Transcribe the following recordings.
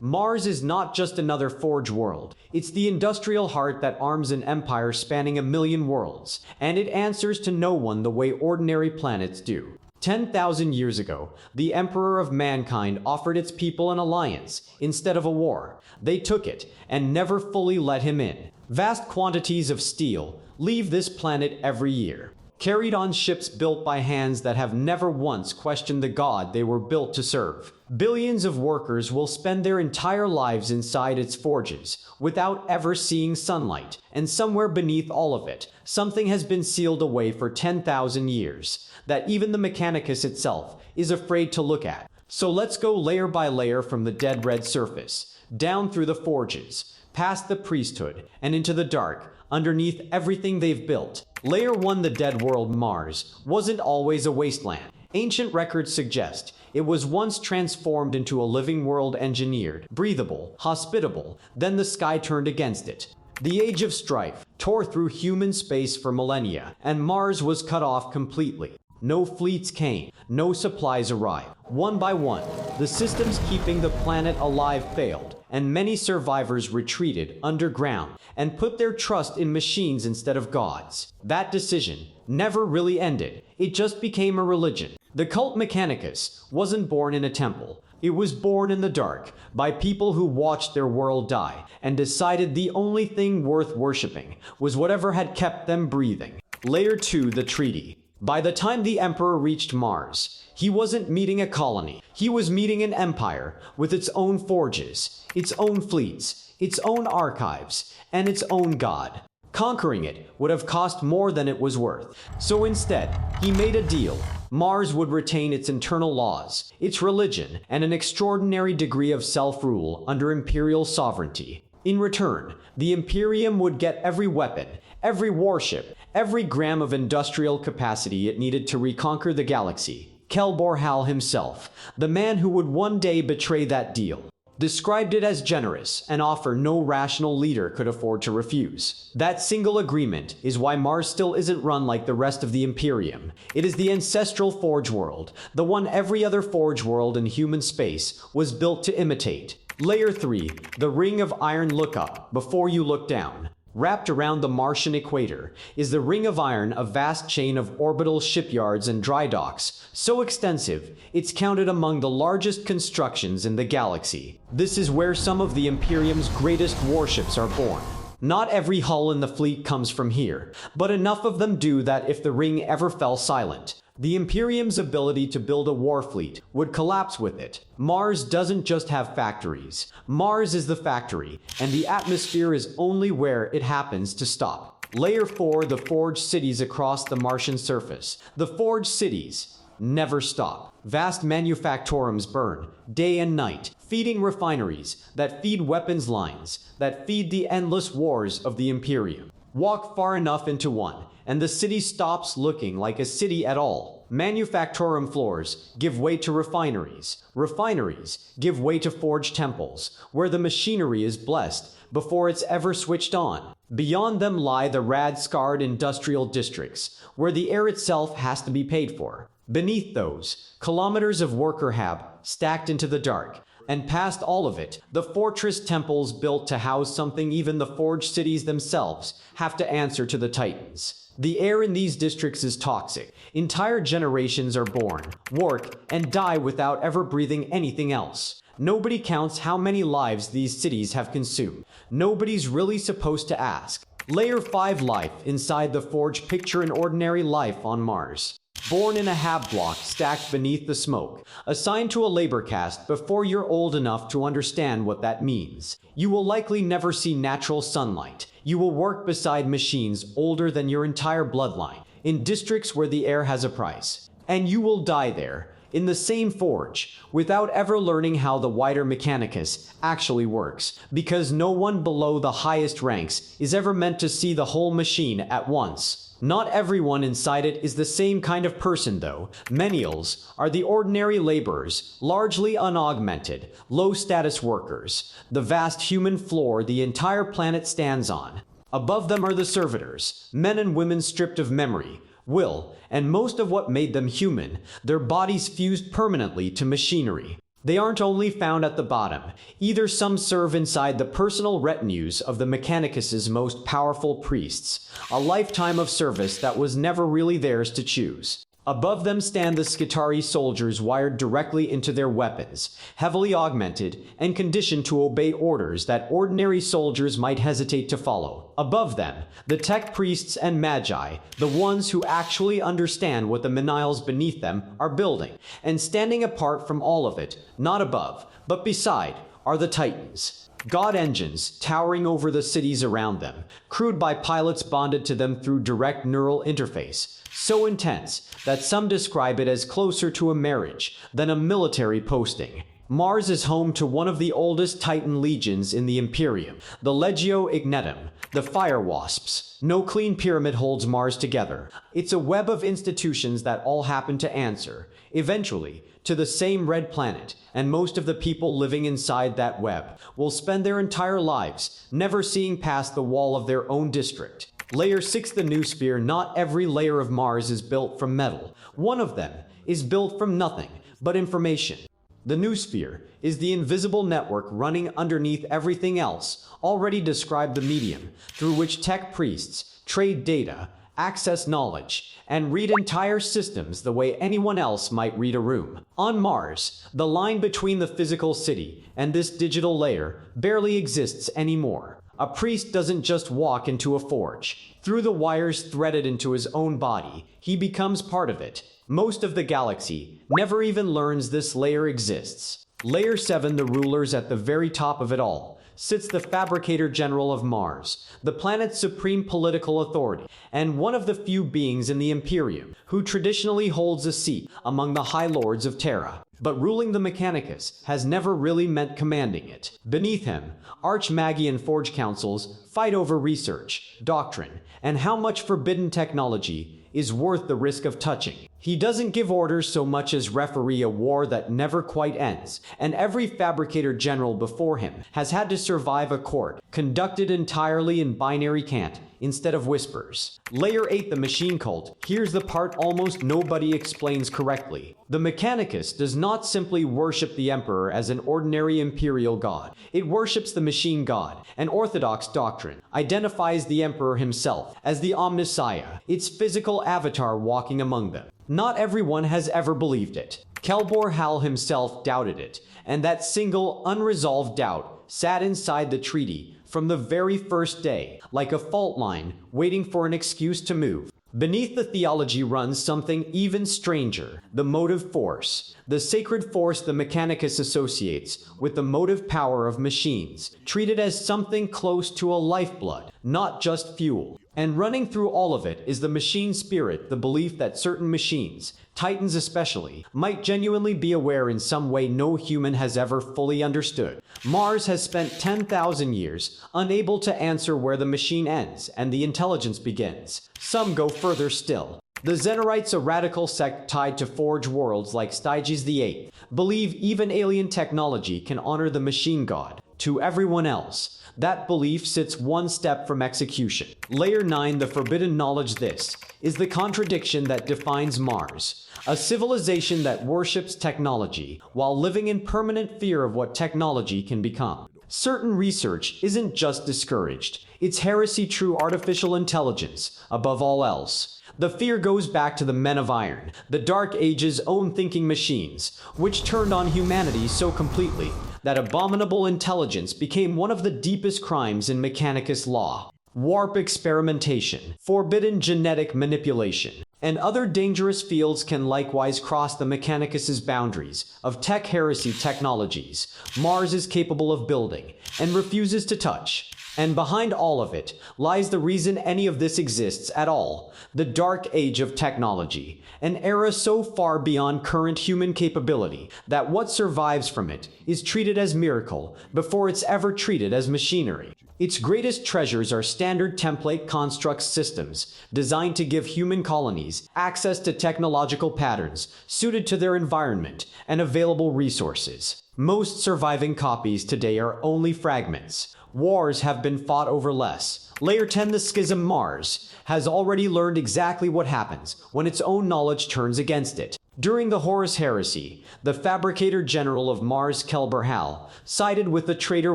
Mars is not just another forge world. It's the industrial heart that arms an empire spanning 1,000,000 worlds, and it answers to no one the way ordinary planets do. 10,000 years ago, the Emperor of Mankind offered its people an alliance instead of a war. They took it and never fully let him in. Vast quantities of steel leave this planet every year, carried on ships built by hands that have never once questioned the god they were built to serve. Billions of workers will spend their entire lives inside its forges, without ever seeing sunlight, and somewhere beneath all of it, something has been sealed away for 10,000 years, that even the Mechanicus itself is afraid to look at. So let's go layer by layer from the dead red surface, down through the forges, past the priesthood, and into the dark, underneath everything they've built. Layer 1, the dead world Mars, wasn't always a wasteland. Ancient records suggest it was once transformed into a living world, engineered, breathable, hospitable, then the sky turned against it. The Age of Strife tore through human space for millennia, and Mars was cut off completely. No fleets came, no supplies arrived. One by one, the systems keeping the planet alive failed, and many survivors retreated underground and put their trust in machines instead of gods. That decision never really ended. It just became a religion. The cult Mechanicus wasn't born in a temple. It was born in the dark by people who watched their world die and decided the only thing worth worshipping was whatever had kept them breathing. Layer 2, the treaty. By the time the Emperor reached Mars, he wasn't meeting a colony. He was meeting an empire with its own forges, its own fleets, its own archives, and its own god. Conquering it would have cost more than it was worth. So instead, he made a deal. Mars would retain its internal laws, its religion, and an extraordinary degree of self-rule under imperial sovereignty. In return, the Imperium would get every weapon, every warship, every gram of industrial capacity it needed to reconquer the galaxy. Kelbor Hal himself, the man who would one day betray that deal, described it as generous, an offer no rational leader could afford to refuse. That single agreement is why Mars still isn't run like the rest of the Imperium. It is the ancestral forge world, the one every other forge world in human space was built to imitate. Layer 3, the Ring of Iron. Look up before you look down. Wrapped around the Martian equator is the Ring of Iron, a vast chain of orbital shipyards and dry docks, so extensive it's counted among the largest constructions in the galaxy. This is where some of the Imperium's greatest warships are born. Not every hull in the fleet comes from here, but enough of them do that if the ring ever fell silent, the Imperium's ability to build a war fleet would collapse with it. Mars doesn't just have factories. Mars is the factory, and the atmosphere is only where it happens to stop. Layer 4, the forged cities across the Martian surface. The forged cities never stop. Vast manufactorums burn day and night, feeding refineries that feed weapons lines, that feed the endless wars of the Imperium. Walk far enough into one, and the city stops looking like a city at all. Manufactorum floors give way to refineries. Refineries give way to forge temples, where the machinery is blessed before it's ever switched on. Beyond them lie the rad-scarred industrial districts, where the air itself has to be paid for. Beneath those, kilometers of worker hab stacked into the dark. And past all of it, the fortress temples built to house something even the forged cities themselves have to answer to the Titans. The air in these districts is toxic. Entire generations are born, work, and die without ever breathing anything else. Nobody counts how many lives these cities have consumed. Nobody's really supposed to ask. Layer 5, life inside the forge. Picture an ordinary life on Mars. Born in a hab block stacked beneath the smoke, assigned to a labor caste before you're old enough to understand what that means. You will likely never see natural sunlight. You will work beside machines older than your entire bloodline, in districts where the air has a price. And you will die there, in the same forge, without ever learning how the wider Mechanicus actually works, because no one below the highest ranks is ever meant to see the whole machine at once. Not everyone inside it is the same kind of person, though. Menials are the ordinary laborers, largely unaugmented, low-status workers, the vast human floor the entire planet stands on. Above them are the servitors, men and women stripped of memory, will, and most of what made them human, their bodies fused permanently to machinery. They aren't only found at the bottom, either some serve inside the personal retinues of the Mechanicus' most powerful priests, a lifetime of service that was never really theirs to choose. Above them stand the Skitarii soldiers wired directly into their weapons, heavily augmented and conditioned to obey orders that ordinary soldiers might hesitate to follow. Above them, the tech priests and magi, the ones who actually understand what the menials beneath them are building. And standing apart from all of it, not above, but beside, are the Titans. God engines towering over the cities around them, crewed by pilots bonded to them through direct neural interface, so intense that some describe it as closer to a marriage than a military posting. Mars is home to one of the oldest Titan legions in the Imperium, the Legio Ignetum, the Fire Wasps. No clean pyramid holds Mars together. It's a web of institutions that all happen to answer, eventually, to the same red planet, and most of the people living inside that web will spend their entire lives never seeing past the wall of their own district. Layer 6, the Noosphere. Not every layer of Mars is built from metal. One of them is built from nothing but information. The Noosphere is the invisible network running underneath everything else, already described the medium through which tech priests trade data, access knowledge, and read entire systems the way anyone else might read a room. On Mars, the line between the physical city and this digital layer barely exists anymore. A priest doesn't just walk into a forge. Through the wires threaded into his own body, he becomes part of it. Most of the galaxy never even learns this layer exists. Layer 7, the rulers. At the very top of it all sits the Fabricator General of Mars, the planet's supreme political authority, and one of the few beings in the Imperium who traditionally holds a seat among the High Lords of Terra. But ruling the Mechanicus has never really meant commanding it. Beneath him, Archmagi and Forge Councils fight over research, doctrine, and how much forbidden technology is worth the risk of touching. He doesn't give orders so much as referee a war that never quite ends, and every Fabricator General before him has had to survive a court conducted entirely in binary cant instead of whispers. Layer 8, the Machine Cult. Here's the part almost nobody explains correctly. The Mechanicus does not simply worship the Emperor as an ordinary imperial god. It worships the Machine God. An orthodox doctrine identifies the Emperor himself as the Omnissiah, its physical avatar walking among them. Not everyone has ever believed it. Kelbor Hal himself doubted it, and that single, unresolved doubt sat inside the treaty from the very first day, like a fault line waiting for an excuse to move. Beneath the theology runs something even stranger, the motive force, the sacred force the Mechanicus associates with the motive power of machines, treated as something close to a lifeblood, not just fuel. And running through all of it is the machine spirit, the belief that certain machines, Titans especially, might genuinely be aware in some way no human has ever fully understood. Mars has spent 10,000 years unable to answer where the machine ends and the intelligence begins. Some go further still. The Xenorites, a radical sect tied to Forge worlds like Styges VIII, believe even alien technology can honor the machine god. To everyone else, that belief sits one step from execution. Layer 9, the Forbidden Knowledge. This is the contradiction that defines Mars. A civilization that worships technology while living in permanent fear of what technology can become. Certain research isn't just discouraged. It's heresy. True artificial intelligence, above all else. The fear goes back to the Men of Iron, the Dark Age's own thinking machines, which turned on humanity so completely that abominable intelligence became one of the deepest crimes in Mechanicus law. Warp experimentation, forbidden genetic manipulation, and other dangerous fields can likewise cross the Mechanicus's boundaries of tech heresy technologies Mars is capable of building and refuses to touch. And behind all of it lies the reason any of this exists at all, the Dark Age of technology, an era so far beyond current human capability that what survives from it is treated as miracle before it's ever treated as machinery. Its greatest treasures are standard template construct systems designed to give human colonies access to technological patterns suited to their environment and available resources. Most surviving copies today are only fragments. Wars have been fought over less. Layer 10, the Schism. Mars has already learned exactly what happens when its own knowledge turns against it. During the Horus Heresy, the Fabricator General of Mars Kelberhal sided with the traitor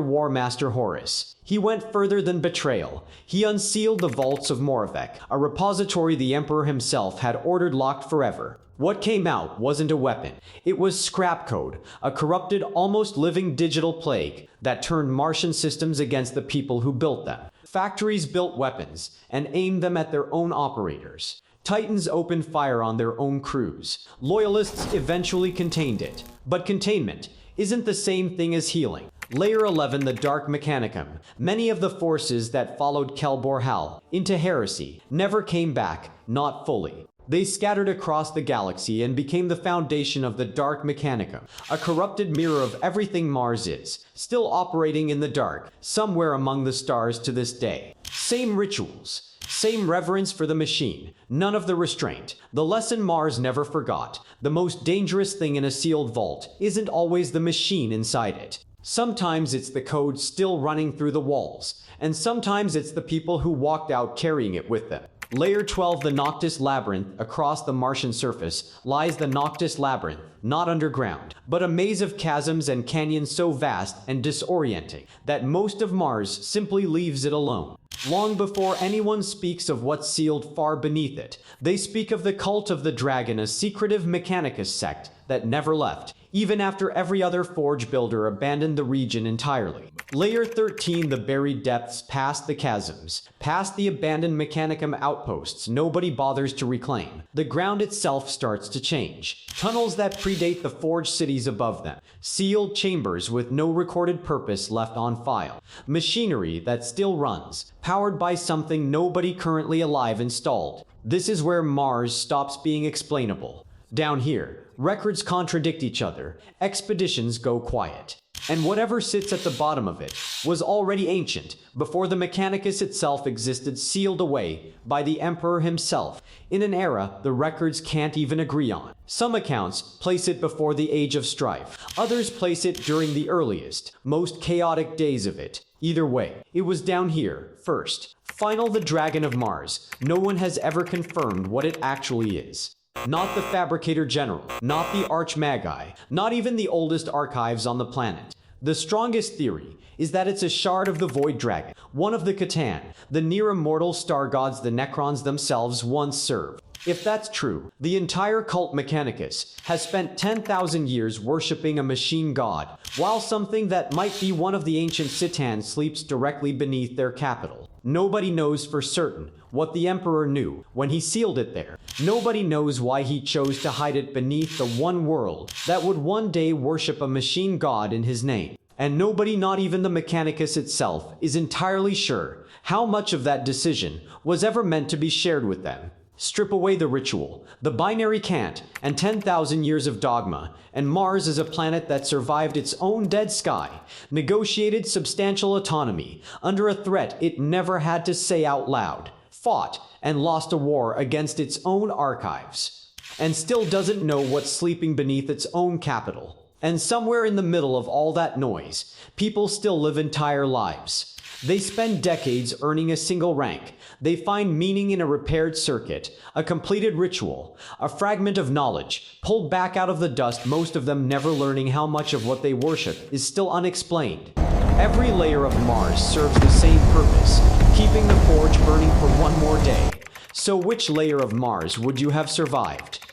War Master Horus. He went further than betrayal. He unsealed the vaults of Moravec, a repository the Emperor himself had ordered locked forever. What came out wasn't a weapon. It was scrap code, a corrupted, almost living digital plague that turned Martian systems against the people who built them. Factories built weapons and aimed them at their own operators. Titans opened fire on their own crews. Loyalists eventually contained it. But containment isn't the same thing as healing. Layer 11, the Dark Mechanicum. Many of the forces that followed Kelborhal into heresy never came back, not fully. They scattered across the galaxy and became the foundation of the Dark Mechanicum, a corrupted mirror of everything Mars is, still operating in the dark, somewhere among the stars to this day. Same rituals, same reverence for the machine, none of the restraint. The lesson Mars never forgot: the most dangerous thing in a sealed vault isn't always the machine inside it. Sometimes it's the code still running through the walls, and sometimes it's the people who walked out carrying it with them. Layer 12, the Noctis Labyrinth. Across the Martian surface lies the Noctis Labyrinth, not underground, but a maze of chasms and canyons so vast and disorienting that most of Mars simply leaves it alone. Long before anyone speaks of what's sealed far beneath it, they speak of the cult of the dragon, a secretive Mechanicus sect that never left, even after every other forge builder abandoned the region entirely. Layer 13, the buried depths. Past the chasms, past the abandoned Mechanicum outposts nobody bothers to reclaim, the ground itself starts to change. Tunnels that predate the forged cities above them, sealed chambers with no recorded purpose left on file, machinery that still runs, powered by something nobody currently alive installed. This is where Mars stops being explainable. Down here, records contradict each other, expeditions go quiet. And whatever sits at the bottom of it was already ancient, before the Mechanicus itself existed, sealed away by the Emperor himself, in an era the records can't even agree on. Some accounts place it before the Age of Strife, others place it during the earliest, most chaotic days of it. Either way, it was down here, first. Final, the Dragon of Mars. No one has ever confirmed what it actually is. Not the Fabricator General, not the Archmagi, not even the oldest archives on the planet. The strongest theory is that it's a shard of the Void Dragon, one of the Catan, the near-immortal star gods the Necrons themselves once served. If that's true, the entire cult Mechanicus has spent 10,000 years worshipping a machine god, while something that might be one of the ancient Citans sleeps directly beneath their capital. Nobody knows for certain what the Emperor knew when he sealed it there. Nobody knows why he chose to hide it beneath the one world that would one day worship a machine god in his name. And nobody, not even the Mechanicus itself, is entirely sure how much of that decision was ever meant to be shared with them. Strip away the ritual, the binary cant, and 10,000 years of dogma, and Mars is a planet that survived its own dead sky, negotiated substantial autonomy, under a threat it never had to say out loud, fought and lost a war against its own archives, and still doesn't know what's sleeping beneath its own capital. And somewhere in the middle of all that noise, people still live entire lives. They spend decades earning a single rank. They find meaning in a repaired circuit, a completed ritual, a fragment of knowledge, pulled back out of the dust, most of them never learning how much of what they worship is still unexplained. Every layer of Mars serves the same purpose, keeping the forge burning for one more day. So which layer of Mars would you have survived?